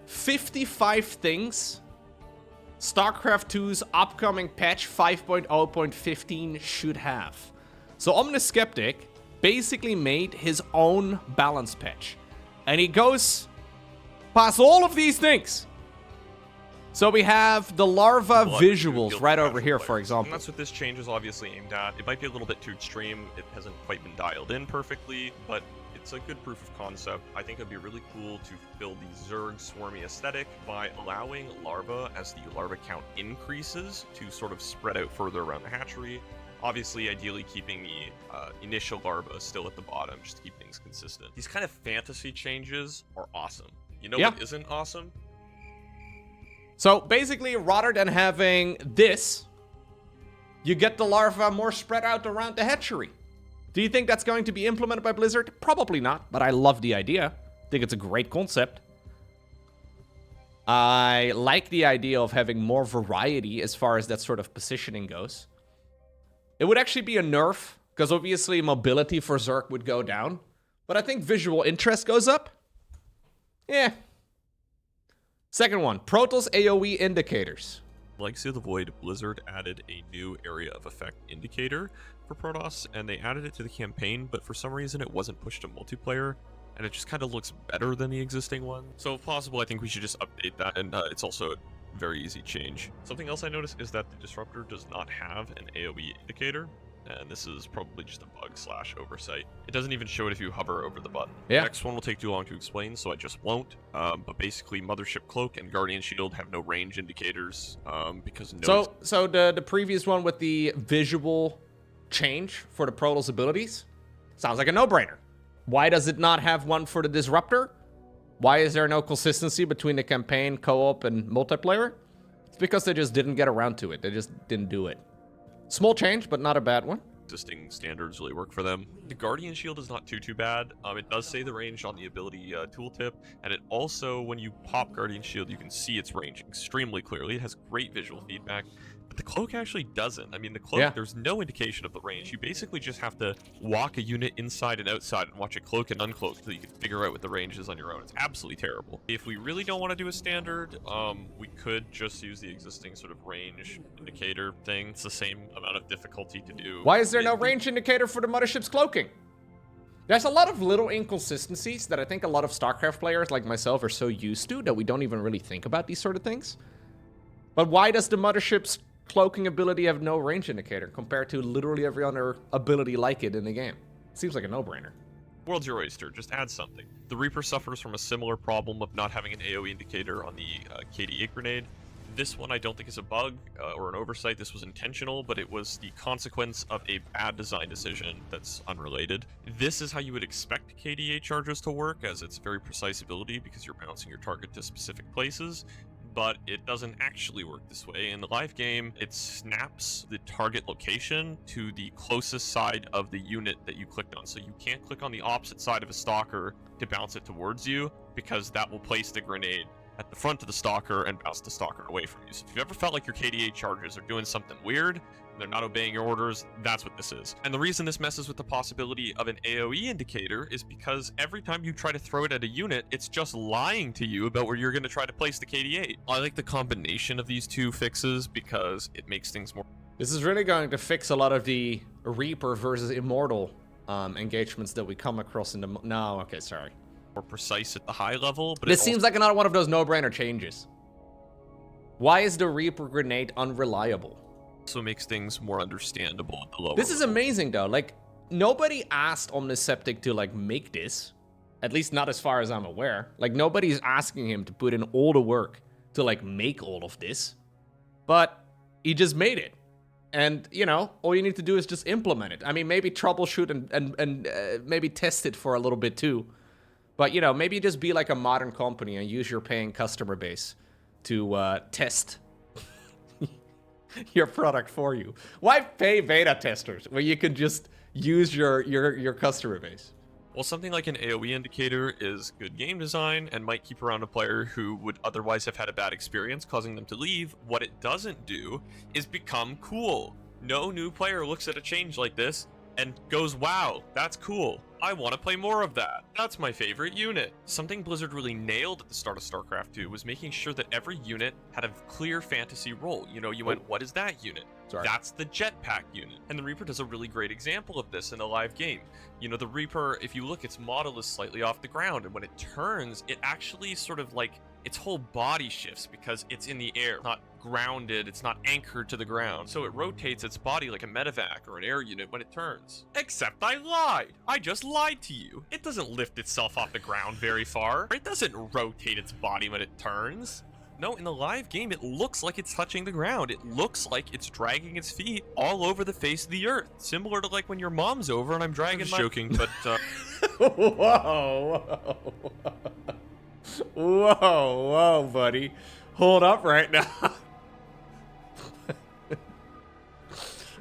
55 things StarCraft 2's upcoming patch 5.0.15 should have. So Omniskeptic basically made his own balance patch. And he goes past all of these things. So we have the larva visuals right over here, for example. And that's what this change is obviously aimed at. It might be a little bit too extreme. It hasn't quite been dialed in perfectly, but it's a good proof of concept. I think it'd be really cool to build the Zerg swarmy aesthetic by allowing larva, as the larva count increases, to sort of spread out further around the hatchery. Obviously, ideally keeping the initial larva still at the bottom, just to keep things consistent. These kind of fantasy changes are awesome. You know what isn't awesome? So basically, rather than having this, you get the larva more spread out around the hatchery. Do you think that's going to be implemented by Blizzard? Probably not, but I love the idea. I think it's a great concept. I like the idea of having more variety as far as that sort of positioning goes. It would actually be a nerf, because obviously mobility for Zerg would go down. But I think visual interest goes up. Yeah. Second one, Protoss AoE indicators. Legacy of the Void, Blizzard added a new area of effect indicator for Protoss, and they added it to the campaign, but for some reason it wasn't pushed to multiplayer, and it just kind of looks better than the existing one. So if possible, I think we should just update that, and it's also a very easy change. Something else I noticed is that the Disruptor does not have an AoE indicator, and this is probably just a bug / oversight. It doesn't even show it if you hover over the button. Yeah. The next one will take too long to explain, so I just won't. But basically, Mothership Cloak and Guardian Shield have no range indicators because no. So the previous one with the visual change for the Protoss abilities sounds like a no-brainer. Why does it not have one for the Disruptor? Why is there no consistency between the campaign, co-op, and multiplayer? It's because they just didn't get around to it. They just didn't do it. Small change, but not a bad one. Existing standards really work for them. The Guardian Shield is not too bad. It does say the range on the ability tooltip, and it also, when you pop Guardian Shield, you can see its range extremely clearly. It has great visual feedback, but the Cloak actually doesn't. I mean, the Cloak, there's no indication of the range. You basically just have to walk a unit inside and outside and watch it cloak and uncloak so you can figure out what the range is on your own. It's absolutely terrible. If we really don't want to do a standard, we could just use the existing sort of range indicator thing. It's the same amount of difficulty to do. Why is there no range indicator for the Mothership's cloaking? There's a lot of little inconsistencies that I think a lot of StarCraft players like myself are so used to that we don't even really think about these sort of things. But why does the Mothership's cloaking ability have no range indicator compared to literally every other ability like it in the game? Seems like a no-brainer. World's your oyster, just add something. The Reaper suffers from a similar problem of not having an AoE indicator on the KD8 grenade. This one I don't think is a bug or an oversight. This was intentional, but it was the consequence of a bad design decision that's unrelated. This is how you would expect KD8 charges to work, as it's a very precise ability because you're bouncing your target to specific places. But it doesn't actually work this way. In the live game, it snaps the target location to the closest side of the unit that you clicked on. So you can't click on the opposite side of a stalker to bounce it towards you, because that will place the grenade at the front of the stalker and bounce the stalker away from you. So if you ever felt like your KD8 charges are doing something weird, they're not obeying your orders, that's what this is. And the reason this messes with the possibility of an AoE indicator is because every time you try to throw it at a unit, it's just lying to you about where you're going to try to place the KD8. I like the combination of these two fixes because it makes things more... This is really going to fix a lot of the Reaper versus Immortal engagements that we come across in the... No, okay, sorry. More precise at the high level, but this seems like another one of those no-brainer changes. Why is the Reaper grenade unreliable? Also makes things more understandable at the lower This is amazing though. Like, nobody asked Omniseptic to like make this, at least not as far as I'm aware. Like, nobody's asking him to put in all the work to like make all of this, but he just made it. And you know, all you need to do is just implement it. I mean, maybe troubleshoot and maybe test it for a little bit too. But you know, maybe just be like a modern company and use your paying customer base to test your product for you. Why pay beta testers when you can just use your customer base? Well, something like an AoE indicator is good game design and might keep around a player who would otherwise have had a bad experience, causing them to leave. What it doesn't do is become cool. No new player looks at a change like this and goes, wow, that's cool. I want to play more of that. That's my favorite unit. Something Blizzard really nailed at the start of StarCraft 2 was making sure that every unit had a clear fantasy role. You know, you went, what is that unit? Sorry. That's the jetpack unit. And the Reaper does a really great example of this in a live game. You know, the Reaper, if you look, its model is slightly off the ground, and when it turns, it actually sort of like, its whole body shifts because it's in the air, not grounded, it's not anchored to the ground. So it rotates its body like a medevac or an air unit when it turns. Except I lied. I just lied to you. It doesn't lift itself off the ground very far. It doesn't rotate its body when it turns. No, in the live game, it looks like it's touching the ground. It looks like it's dragging its feet all over the face of the earth. Similar to like when your mom's over and I'm dragging my... joking, but Whoa. Whoa, buddy. Hold up right now.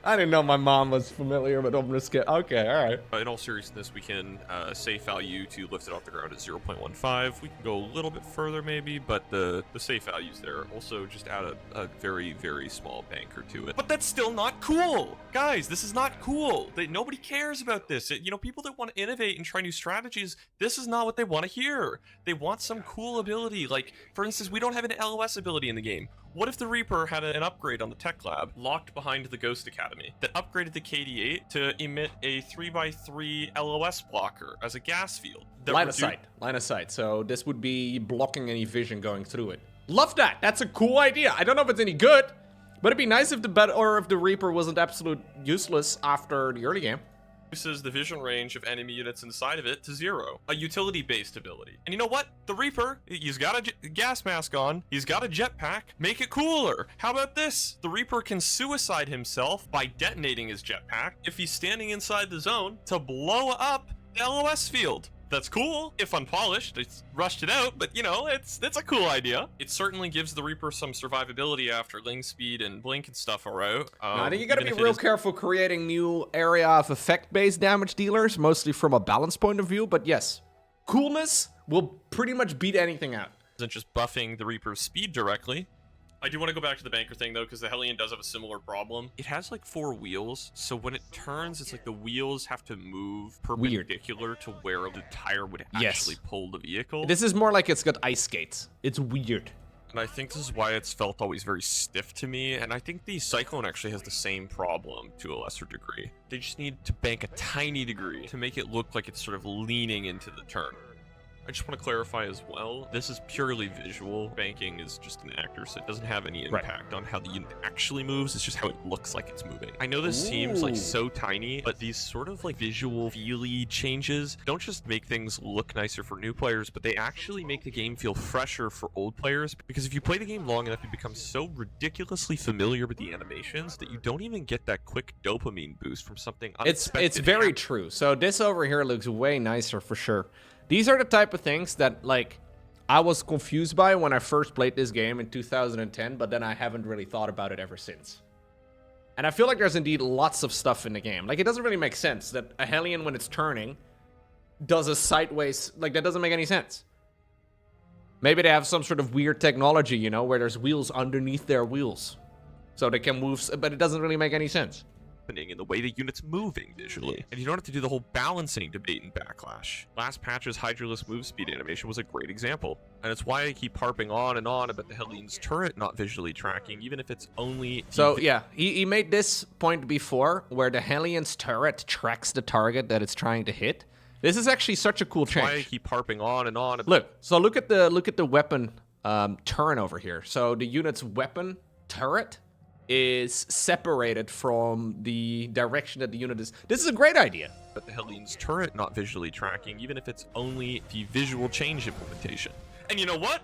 I didn't know my mom was familiar, but I'm just kidding. Okay, all right. In all seriousness, we can safe value to lift it off the ground at 0.15. We can go a little bit further maybe, but the safe value's there. Also, just add a very, very small banker to it. But that's still not cool! Guys, this is not cool! Nobody cares about this. You know, people that want to innovate and try new strategies, this is not what they want to hear. They want some cool ability. Like, for instance, we don't have an LOS ability in the game. What if the Reaper had an upgrade on the tech lab locked behind the Ghost Academy that upgraded the KD8 to emit a 3x3 LOS blocker as a gas field? Line of sight. So this would be blocking any vision going through it. Love that. That's a cool idea. I don't know if it's any good, but it'd be nice if the Reaper wasn't absolute useless after the early game. Reduces the vision range of enemy units inside of it to 0. A utility-based ability. And you know what? The Reaper, he's got a gas mask on, he's got a jetpack, make it cooler. How about this? The Reaper can suicide himself by detonating his jetpack if he's standing inside the zone to blow up the LOS field. That's cool. If unpolished, it's rushed it out, but you know, it's a cool idea. It certainly gives the Reaper some survivability after Ling Speed and Blink and stuff are out. I think you gotta be real careful creating new area of effect-based damage dealers, mostly from a balance point of view, but yes, coolness will pretty much beat anything out. Isn't just buffing the Reaper's speed directly. I do want to go back to the banker thing though, because the Hellion does have a similar problem. It has like 4 wheels, so when it turns, it's like the wheels have to move perpendicular to where the tire would actually pull the vehicle. This is more like it's got ice skates. It's weird. And I think this is why it's felt always very stiff to me, and I think the Cyclone actually has the same problem to a lesser degree. They just need to bank a tiny degree to make it look like it's sort of leaning into the turn. I just want to clarify as well, this is purely visual. Banking is just an actor, so it doesn't have any impact on how the unit actually moves. It's just how it looks like it's moving. I know this seems like so tiny, but these sort of like visual feely changes don't just make things look nicer for new players, but they actually make the game feel fresher for old players. Because if you play the game long enough, you become so ridiculously familiar with the animations that you don't even get that quick dopamine boost from something unexpected. It's very true. So this over here looks way nicer for sure. These are the type of things that, like, I was confused by when I first played this game in 2010, but then I haven't really thought about it ever since. And I feel like there's indeed lots of stuff in the game. Like, it doesn't really make sense that a Hellion, when it's turning, does a sideways... Like, that doesn't make any sense. Maybe they have some sort of weird technology, you know, where there's wheels underneath their wheels. So they can move, but it doesn't really make any sense. In the way the unit's moving visually, and you don't have to do the whole balancing debate in Backlash. Last patch's Hydralisk move speed animation was a great example, and it's why I keep harping on and on about the Hellion's turret not visually tracking, even if it's only... So yeah, he made this point before, where the Hellion's turret tracks the target that it's trying to hit. This is actually such a cool change. That's why I keep harping on and on. Look at the weapon turn over here. So the unit's weapon turret is separated from the direction that the unit is. This is a great idea. But the Hellion's turret not visually tracking, even if it's only the visual change implementation. And you know what?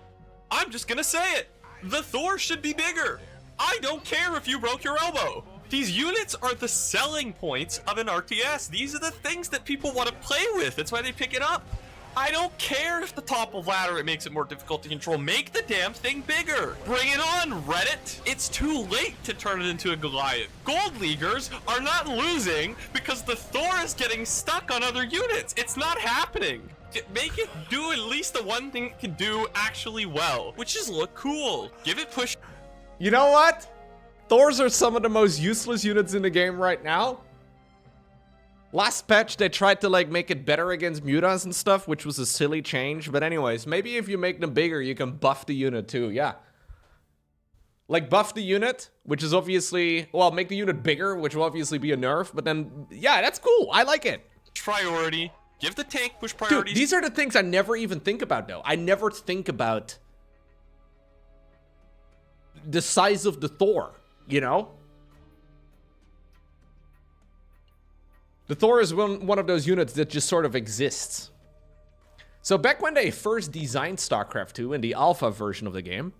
I'm just gonna say it. The Thor should be bigger. I don't care if you broke your elbow. These units are the selling points of an RTS. These are the things that people want to play with. That's why they pick it up. I don't care if the top of ladder, it makes it more difficult to control. Make the damn thing bigger. Bring it on, Reddit. It's too late to turn it into a Goliath. Gold Leaguers are not losing because the Thor is getting stuck on other units. It's not happening. Make it do at least the one thing it can do actually well, which is look cool. Give it push. You know what? Thors are some of the most useless units in the game right now. Last patch, they tried to, like, make it better against mutants and stuff, which was a silly change. But anyways, maybe if you make them bigger, you can buff the unit too, yeah. Like, buff the unit, which is obviously... Well, make the unit bigger, which will obviously be a nerf. But then, yeah, that's cool. I like it. Priority. Give the tank push priorities. Dude, these are the things I never even think about, though. I never think about the size of the Thor, you know? The Thor is one of those units that just sort of exists. So back when they first designed StarCraft 2 in the alpha version of the game,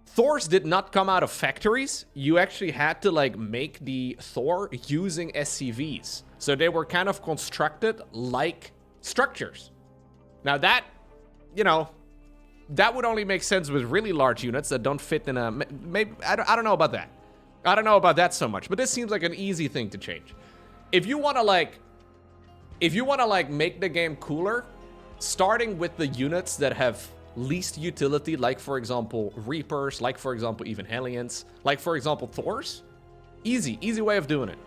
Thors did not come out of factories. You actually had to, like, make the Thor using SCVs. So they were kind of constructed like structures. Now that, you know, that would only make sense with really large units that don't fit in a... Maybe, I don't know about that. I don't know about that so much, but this seems like an easy thing to change. If you want to, like... make the game cooler, starting with the units that have least utility, like, for example, Reapers, like, for example, even Hellions, like, for example, Thors. Easy way of doing it.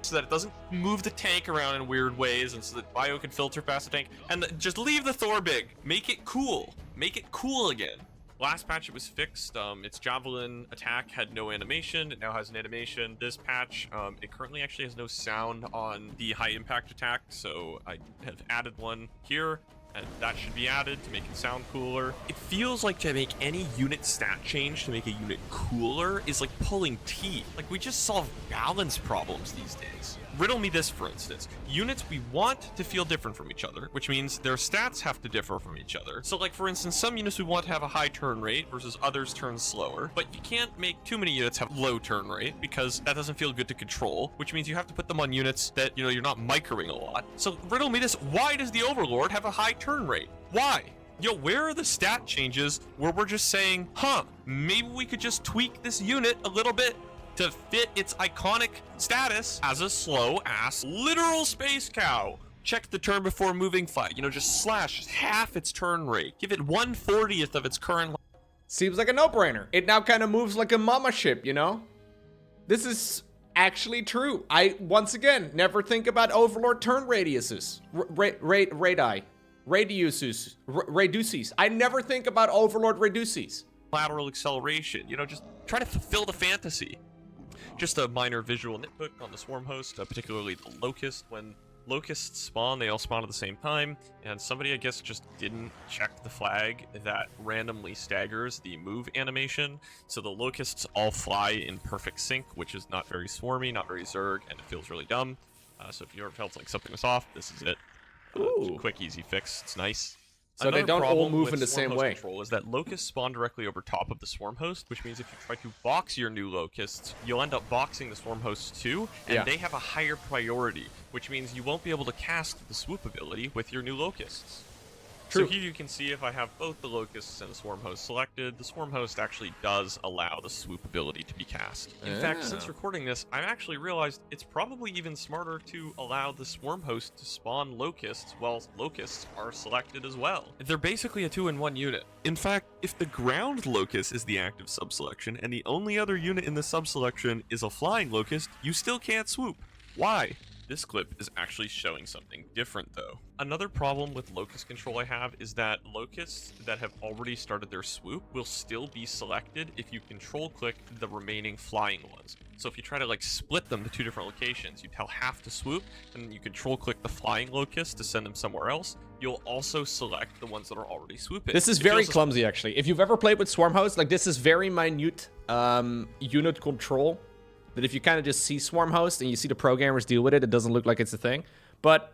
So that it doesn't move the tank around in weird ways, and so that Bio can filter past the tank. And just leave the Thor big. Make it cool. Make it cool again. Last patch it was fixed. Its Javelin attack had no animation. It now has an animation. This patch, it currently actually has no sound on the high impact attack, so I have added one here. And that should be added to make it sound cooler. It feels like to make any unit stat change to make a unit cooler is like pulling teeth. Like, we just solve balance problems these days. Riddle me this, for instance. Units we want to feel different from each other, which means their stats have to differ from each other. So, like, for instance, some units we want to have a high turn rate versus others turn slower, but you can't make too many units have low turn rate because that doesn't feel good to control, which means you have to put them on units that, you know, you're not microing a lot. So riddle me this, why does the Overlord have a high turn rate? Why? Yo, where are the stat changes where we're just saying, huh, maybe we could just tweak this unit a little bit to fit its iconic status as a slow-ass literal space cow? Check the turn before moving fight. You know, just slash half its turn rate. Give it 1/40th of its current... Seems like a no-brainer. It now kind of moves like a mama ship, you know? This is actually true. I, once again, never think about Overlord turn radiuses. Radiuses. I never think about Overlord reduces. Lateral acceleration. You know, just try to fulfill the fantasy. Just a minor visual nitpick on the swarm host, particularly the locust. When locusts spawn, they all spawn at the same time, and somebody, I guess, just didn't check the flag that randomly staggers the move animation. So the locusts all fly in perfect sync, which is not very swarmy, not very Zerg, and it feels really dumb. So if you ever felt like something was off, this is it. It's a quick, easy fix. It's nice. So Another they don't all problem move with in the swarm same host way. Control is that locusts spawn directly over top of the swarm host, which means if you try to box your new locusts, you'll end up boxing the swarm hosts too, and they have a higher priority, which means you won't be able to cast the swoop ability with your new locusts. True. So here you can see if I have both the locusts and the swarm host selected, the swarm host actually does allow the swoop ability to be cast. In fact, since recording this, I've actually realized it's probably even smarter to allow the swarm host to spawn locusts while locusts are selected as well. They're basically a 2-in-1 unit. In fact, if the ground locust is the active subselection and the only other unit in the subselection is a flying locust, you still can't swoop. Why? This clip is actually showing something different, though. Another problem with locust control I have is that locusts that have already started their swoop will still be selected if you control click the remaining flying ones. So if you try to like split them to two different locations, you tell half to swoop, and then you control click the flying locust to send them somewhere else, you'll also select the ones that are already swooping. This is very clumsy, actually. If you've ever played with swarm hosts, like, this is very minute unit control. That if you kind of just see swarm host and you see the programmers deal with it, it doesn't look like it's a thing. But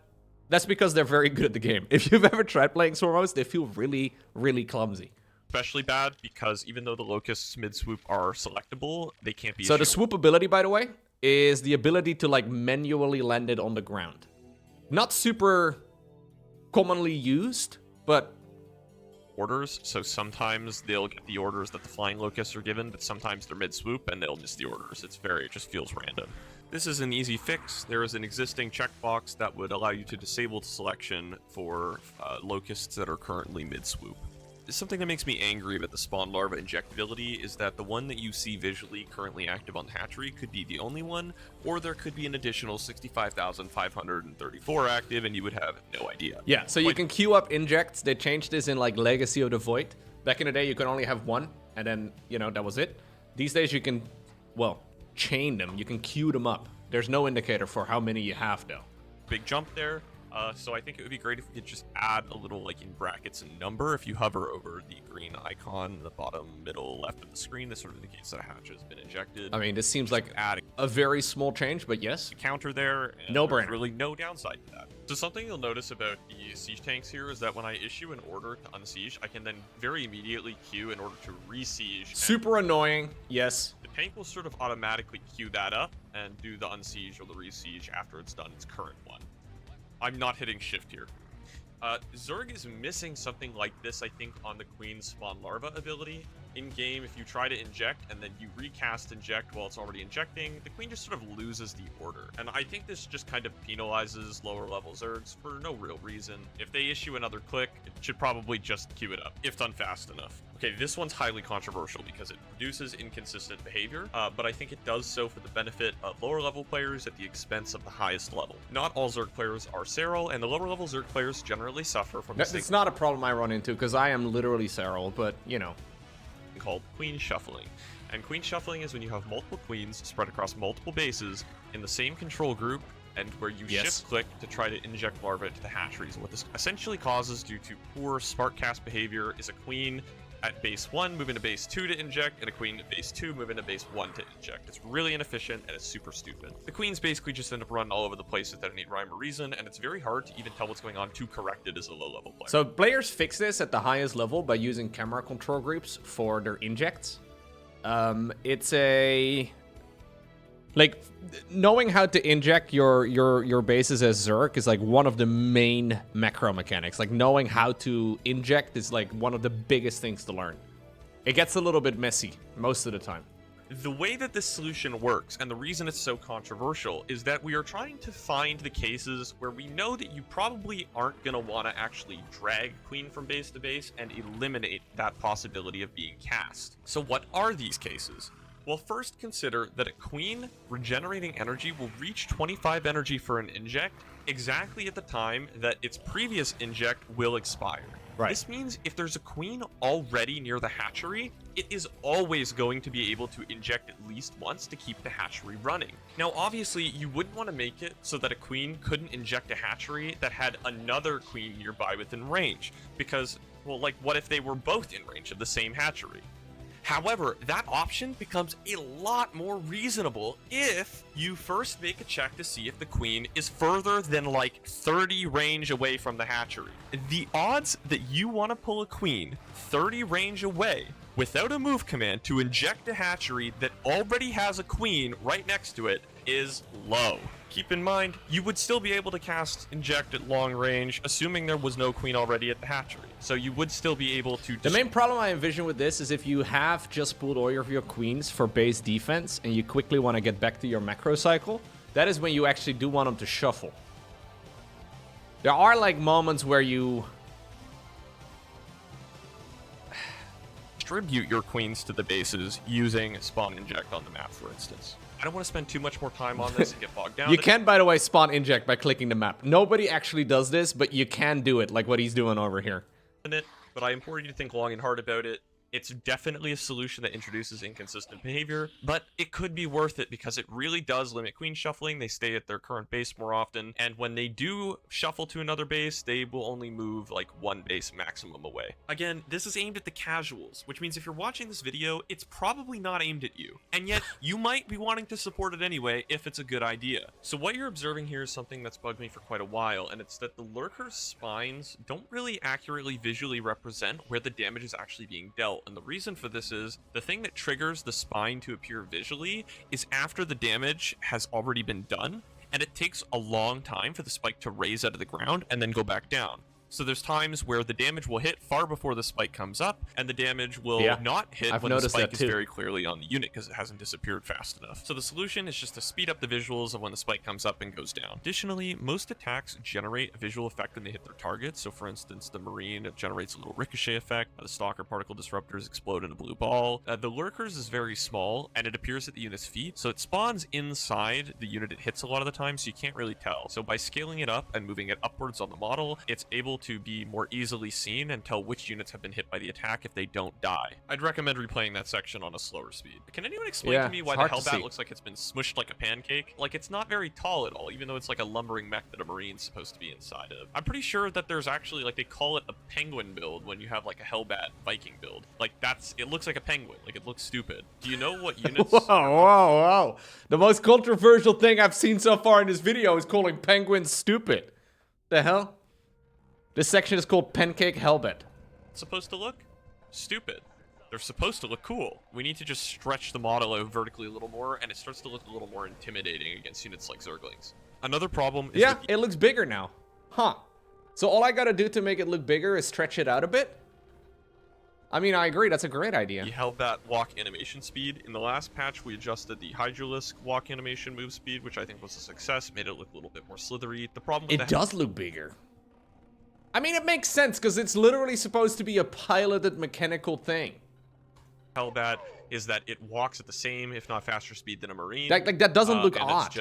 that's because they're very good at the game. If you've ever tried playing swarm host, they feel really, really clumsy. Especially bad because even though the locusts mid-swoop are selectable, they can't be So the swoop ability, by the way, is the ability to like manually land it on the ground. Not super commonly used, but orders, so sometimes they'll get the orders that the flying locusts are given, but sometimes they're mid-swoop and they'll miss the orders. It just feels random. This is an easy fix. There is an existing checkbox that would allow you to disable the selection for locusts that are currently mid-swoop. Something that makes me angry about the spawn larva injectability is that the one that you see visually currently active on the hatchery could be the only one, or there could be an additional 65,534 active and you would have no idea. Yeah, so you can queue up injects. They changed this in like Legacy of the Void. Back in the day, you could only have one, and then, you know, that was it. These days, you can, well, chain them. You can queue them up. There's no indicator for how many you have, though. Big jump there. So I think it would be great if we could just add a little, like in brackets, a number. If you hover over the green icon in the bottom middle left of the screen, this sort of indicates that a hatch has been injected. I mean, this seems like adding a very small change, but yes. Counter there. And no there's brainer. Really no downside to that. So something you'll notice about the siege tanks here is that when I issue an order to unsiege, I can then very immediately queue in order to re-siege. Super annoying, yes. The tank will sort of automatically queue that up and do the unsiege or the re-siege after it's done its current one. I'm not hitting shift here. Zerg is missing something like this, I think, on the Queen's Spawn Larva ability. In-game, if you try to inject and then you recast inject while it's already injecting, the Queen just sort of loses the order. And I think this just kind of penalizes lower-level Zergs for no real reason. If they issue another click, it should probably just queue it up, if done fast enough. Okay, this one's highly controversial because it produces inconsistent behavior, but I think it does so for the benefit of lower-level players at the expense of the highest level. Not all Zerg players are Serral, and the lower-level Zerg players generally suffer from the It's not a problem I run into, because I am literally Serral, but, you know. Called queen shuffling. And queen shuffling is when you have multiple queens spread across multiple bases in the same control group, and where you shift click to try to inject larvae into the hatcheries. And what this essentially causes, due to poor smart cast behavior, is a queen at base 1 move into base 2 to inject, and a queen at base 2 move into base 1 to inject. It's really inefficient and it's super stupid. The queens basically just end up running all over the place without any rhyme or reason, and it's very hard to even tell what's going on to correct it as a low-level player. So players fix this at the highest level by using camera control groups for their injects. It's a... Like, knowing how to inject your bases as Zerg is like one of the main macro mechanics. Like, knowing how to inject is like one of the biggest things to learn. It gets a little bit messy most of the time. The way that this solution works, and the reason it's so controversial, is that we are trying to find the cases where we know that you probably aren't going to want to actually drag queen from base to base and eliminate that possibility of being cast. So what are these cases? Well, first consider that a queen regenerating energy will reach 25 energy for an inject exactly at the time that its previous inject will expire. Right. This means if there's a queen already near the hatchery, it is always going to be able to inject at least once to keep the hatchery running. Now, obviously, you wouldn't want to make it so that a queen couldn't inject a hatchery that had another queen nearby within range, because, well, like, what if they were both in range of the same hatchery? However, that option becomes a lot more reasonable if you first make a check to see if the queen is further than like 30 range away from the hatchery. The odds that you want to pull a queen 30 range away without a move command to inject a hatchery that already has a queen right next to it is low. Keep in mind, you would still be able to cast inject at long range, assuming there was no queen already at the hatchery. So you would still be able to... The main problem I envision with this is if you have just pulled all of your queens for base defense and you quickly want to get back to your macro cycle, that is when you actually do want them to shuffle. There are like moments where you... distribute your queens to the bases using spawn inject on the map, for instance. I don't want to spend too much more time on this and get bogged down. You can, by the way, spawn inject by clicking the map. Nobody actually does this, but you can do it, like what he's doing over here. But I implore you to think long and hard about it. It's definitely a solution that introduces inconsistent behavior, but it could be worth it because it really does limit queen shuffling. They stay at their current base more often, and when they do shuffle to another base, they will only move like one base maximum away. Again, this is aimed at the casuals, which means if you're watching this video, it's probably not aimed at you, and yet you might be wanting to support it anyway if it's a good idea. So what you're observing here is something that's bugged me for quite a while, and it's that the Lurker's spines don't really accurately visually represent where the damage is actually being dealt. And the reason for this is the thing that triggers the spine to appear visually is after the damage has already been done, and it takes a long time for the spike to raise out of the ground and then go back down. So there's times where the damage will hit far before the spike comes up, and the damage will not hit when the spike is very clearly on the unit because it hasn't disappeared fast enough. So the solution is just to speed up the visuals of when the spike comes up and goes down. Additionally, most attacks generate a visual effect when they hit their target. So for instance, the Marine generates a little ricochet effect, the Stalker particle disruptors explode in a blue ball. The Lurkers is very small, and it appears at the unit's feet, so it spawns inside the unit it hits a lot of the time, so you can't really tell. So by scaling it up and moving it upwards on the model, it's able to be more easily seen and tell which units have been hit by the attack if they don't die. I'd recommend replaying that section on a slower speed. Can anyone explain to me why the Hellbat looks like it's been smushed like a pancake? Like, it's not very tall at all, even though it's like a lumbering mech that a Marine's supposed to be inside of. I'm pretty sure that there's actually, like, they call it a penguin build when you have like a Hellbat Viking build. Like, it looks like a penguin. Like, it looks stupid. Do you know what units... Whoa. The most controversial thing I've seen so far in this video is calling penguins stupid. The hell? This section is called Pancake Hellbat. It's supposed to look stupid. They're supposed to look cool. We need to just stretch the model out vertically a little more, and it starts to look a little more intimidating against units like Zerglings. Another problem is it looks bigger now. Huh. So all I gotta do to make it look bigger is stretch it out a bit? I mean, I agree, that's a great idea. The Hellbat walk animation speed. In the last patch, we adjusted the Mutalisk walk animation move speed, which I think was a success. Made it look a little bit more slithery. The problem with it does look bigger. I mean, it makes sense, because it's literally supposed to be a piloted mechanical thing. Hellbat is that it walks at the same, if not faster speed than a Marine. Like that doesn't look odd.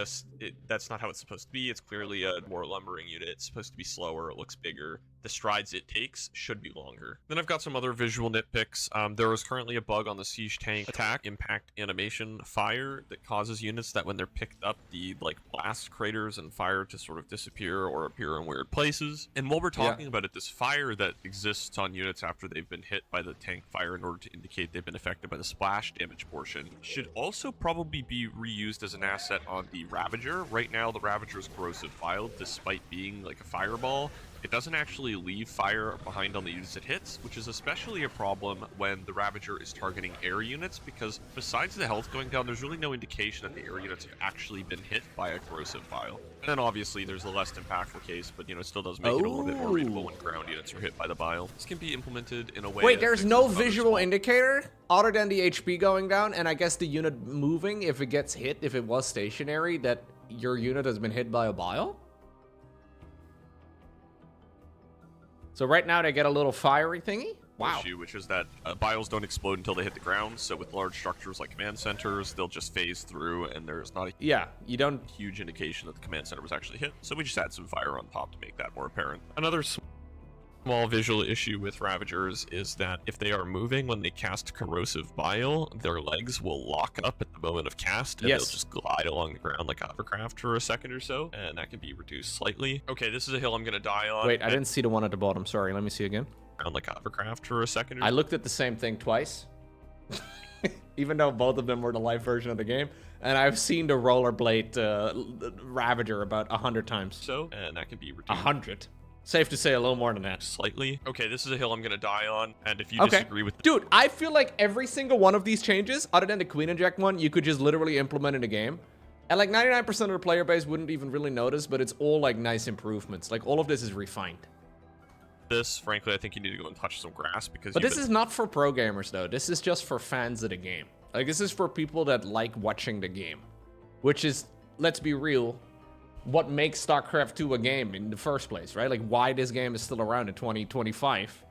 That's not how it's supposed to be. It's clearly a more lumbering unit. It's supposed to be slower. It looks bigger. The strides it takes should be longer. Then I've got some other visual nitpicks. There is currently a bug on the siege tank attack impact animation fire that causes units that when they're picked up, the like blast craters and fire to sort of disappear or appear in weird places. And while we're talking about it, this fire that exists on units after they've been hit by the tank fire in order to indicate they've been affected by the splash damage portion should also probably be reused as an asset on the Ravager. Right now, the Ravager's corrosive file, despite being like a fireball, it doesn't actually leave fire behind on the units it hits, which is especially a problem when the Ravager is targeting air units, because besides the health going down, there's really no indication that the air units have actually been hit by a corrosive file. And then obviously there's the less impactful case, but you know, it still does make it a little bit more readable when ground units are hit by the bile. This can be implemented in a way. Wait, there's no visual indicator other than the HP going down, and I guess the unit moving if it gets hit, if it was stationary, that your unit has been hit by a bile? So right now they get a little fiery thingy? Wow. Issue, which is that biles don't explode until they hit the ground, so with large structures like command centers, they'll just phase through, and there's not a huge indication that the command center was actually hit, so we just add some fire on top to make that more apparent. Another small visual issue with Ravagers is that if they are moving when they cast corrosive bile, their legs will lock up at the moment of cast, and they'll just glide along the ground like a hovercraft for a second or so, and that can be reduced slightly. Okay, this is a hill I'm gonna die on. Wait, I didn't see the one at the bottom. Sorry, let me see again. Around like a hovercraft for a second or so. I looked at the same thing twice, even though both of them were the live version of the game, and I've seen the rollerblade Ravager about 100 times. So, and that can be reduced. 100? Safe to say a little more than that. Slightly. Okay, this is a hill I'm gonna die on, and if you disagree with... Dude, I feel like every single one of these changes, other than the Queen Inject one, you could just literally implement in the game. And like 99% of the player base wouldn't even really notice, but it's all like nice improvements. Like all of this is refined. This, frankly, I think you need to go and touch some grass because... But this is not for pro gamers though. This is just for fans of the game. Like this is for people that like watching the game. Which is, let's be real, what makes StarCraft 2 a game in the first place, right? Like why this game is still around in 2025,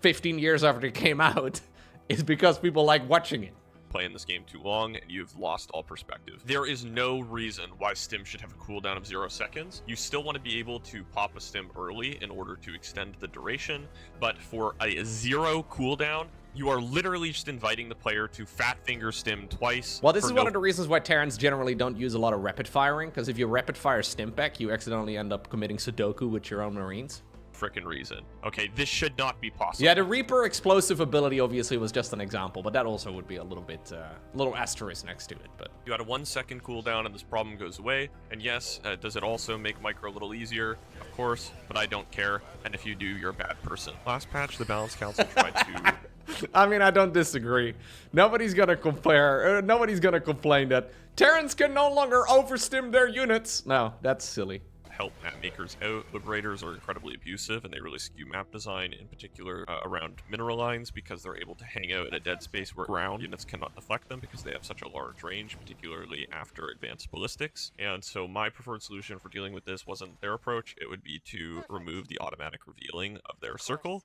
15 years after it came out, is because people like watching it. Playing this game too long and you've lost all perspective. There is no reason why stim should have a cooldown of 0 seconds. You still want to be able to pop a stim early in order to extend the duration, but for a 0 cooldown, you are literally just inviting the player to fat finger stim twice. Well, this is one of the reasons why Terrans generally don't use a lot of rapid firing, because if you rapid fire stim back, you accidentally end up committing Sudoku with your own Marines. Frickin' reason. Okay, this should not be possible. Yeah, the Reaper explosive ability obviously was just an example, but that also would be a little bit, little asterisk next to it. But you got a 1 second cooldown and this problem goes away. And yes, does it also make micro a little easier? Of course, but I don't care. And if you do, you're a bad person. Last patch, the Balance Council tried to... I mean, I don't disagree. Nobody's gonna nobody's gonna complain that Terrans can no longer overstim their units. No, that's silly. help map makers out. Liberators are incredibly abusive, and they really skew map design, in particular around mineral lines, because they're able to hang out in a dead space where ground units cannot deflect them because they have such a large range, particularly after advanced ballistics. And so my preferred solution for dealing with this wasn't their approach. It would be to remove the automatic revealing of their circle,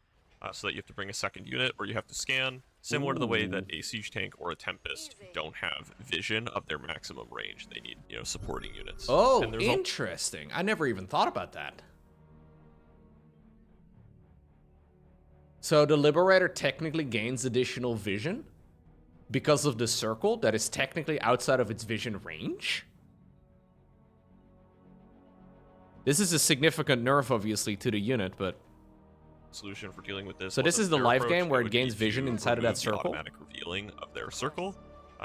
so that you have to bring a second unit or you have to scan, similar to the way that a siege tank or a tempest don't have vision of their maximum range. They need, supporting units. Oh, interesting. I never even thought about that. So the Liberator technically gains additional vision because of the circle that is technically outside of its vision range? This is a significant nerf, obviously, to the unit, but... Solution for dealing with this. So this is the live game where it gains vision inside of that circle? Automatic revealing of their circle,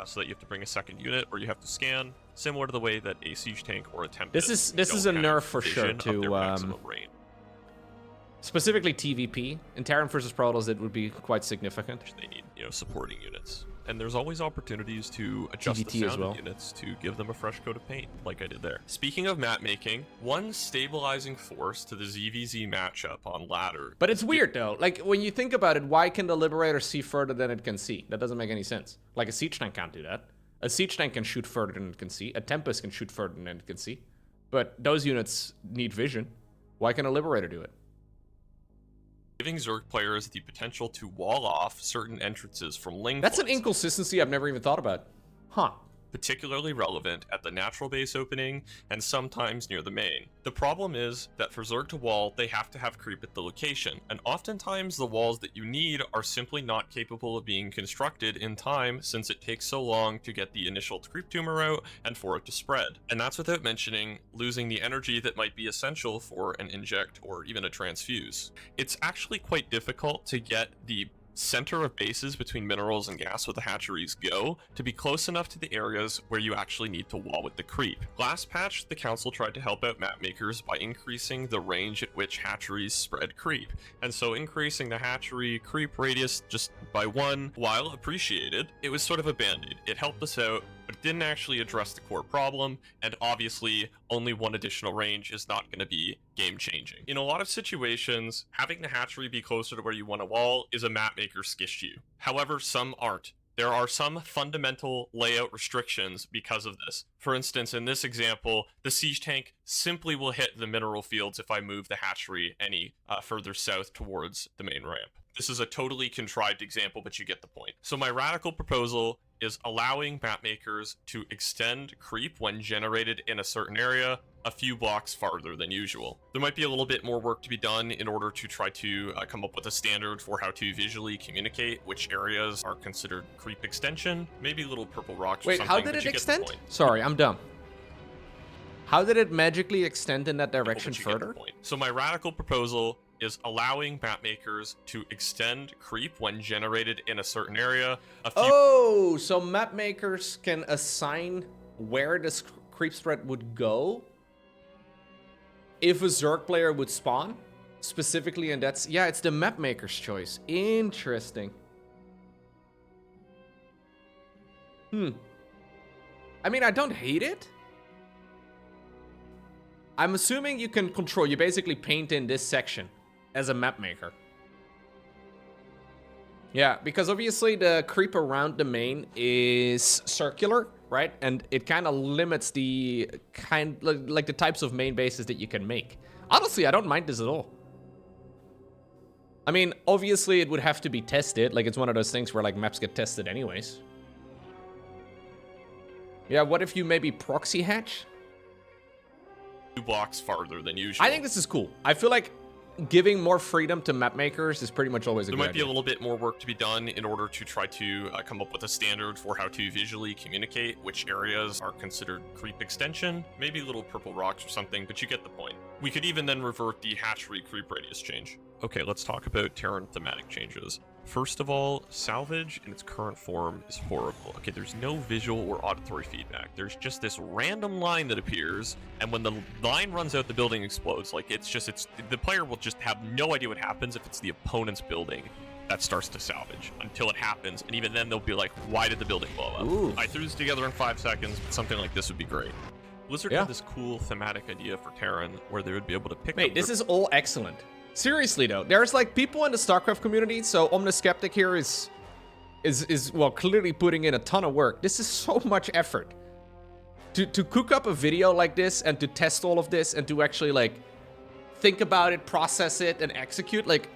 so that you have to bring a second unit or you have to scan, similar to the way that a siege tank or a tempest. This is a nerf for sure to specifically TVP. In Terran versus Protoss, it would be quite significant. They need, supporting units. And there's always opportunities to adjust TVT the sound as well. of units to give them a fresh coat of paint, like I did there. Speaking of map making, one stabilizing force to the ZVZ matchup on ladder. But it's weird though. Like when you think about it, why can the Liberator see further than it can see? That doesn't make any sense. Like a siege tank can't do that. A siege tank can shoot further than it can see. A Tempest can shoot further than it can see. But those units need vision. Why can a Liberator do it? Giving Zerg players the potential to wall off certain entrances from link. That's an inconsistency I've never even thought about. Huh. Particularly relevant at the natural base opening and sometimes near the main. The problem is that for Zerg to wall, they have to have creep at the location, and oftentimes the walls that you need are simply not capable of being constructed in time, since it takes so long to get the initial creep tumor out and for it to spread. And that's without mentioning losing the energy that might be essential for an inject or even a transfuse. It's actually quite difficult to get the center of bases between minerals and gas with the hatcheries go to be close enough to the areas where you actually need to wall with the creep. Last patch, the council tried to help out map makers by increasing the range at which hatcheries spread creep, and so increasing the hatchery creep radius just by 1, while appreciated, it was sort of a band-aid. It helped us out, but it didn't actually address the core problem, and obviously only 1 additional range is not going to be game-changing. In a lot of situations, having the hatchery be closer to where you want to wall is a mapmaker's issue. However, some aren't. There are some fundamental layout restrictions because of this. For instance, in this example, the siege tank simply will hit the mineral fields if I move the hatchery any further south towards the main ramp. This is a totally contrived example, but you get the point. So my radical proposal is allowing mapmakers to extend creep when generated in a certain area a few blocks farther than usual. There might be a little bit more work to be done in order to try to come up with a standard for how to visually communicate which areas are considered creep extension. Maybe little purple rocks or something. Wait, how did it extend? Sorry, I'm dumb. How did it magically extend in that direction further? So my radical proposal is allowing mapmakers to extend creep when generated in a certain area. Oh, so mapmakers can assign where this creep spread would go if a Zerg player would spawn specifically, and that's, yeah, it's the mapmaker's choice. Interesting. I mean, I don't hate it. I'm assuming you can control, you basically paint in this section as a map maker. Yeah, because obviously the creep around the main is circular, right? And it kind of limits the like the types of main bases that you can make. Honestly, I don't mind this at all. I mean, obviously it would have to be tested. Like, it's one of those things where like maps get tested anyways. Yeah, what if you maybe proxy hatch? 2 blocks farther than usual. I think this is cool. I feel like giving more freedom to map makers is pretty much always a good idea. There might be a little bit more work to be done in order to try to come up with a standard for how to visually communicate which areas are considered creep extension. Maybe little purple rocks or something, but you get the point. We could even then revert the hatchery creep radius change. Okay, let's talk about Terran thematic changes. First of all, salvage in its current form is horrible. Okay, there's no visual or auditory feedback. There's just this random line that appears, and when the line runs out, the building explodes. Like, the player will just have no idea what happens if it's the opponent's building that starts to salvage until it happens, and even then they'll be like, why did the building blow up? Ooh. I threw this together in 5 seconds, but something like this would be great. Blizzard Yeah. had this cool thematic idea for Terran where they would be able to pick Mate, up this is all excellent. Seriously though, there's like people in the StarCraft community, so Omniskeptic here is well clearly putting in a ton of work. This is so much effort. To cook up a video like this and to test all of this and to actually like think about it, process it, and execute, like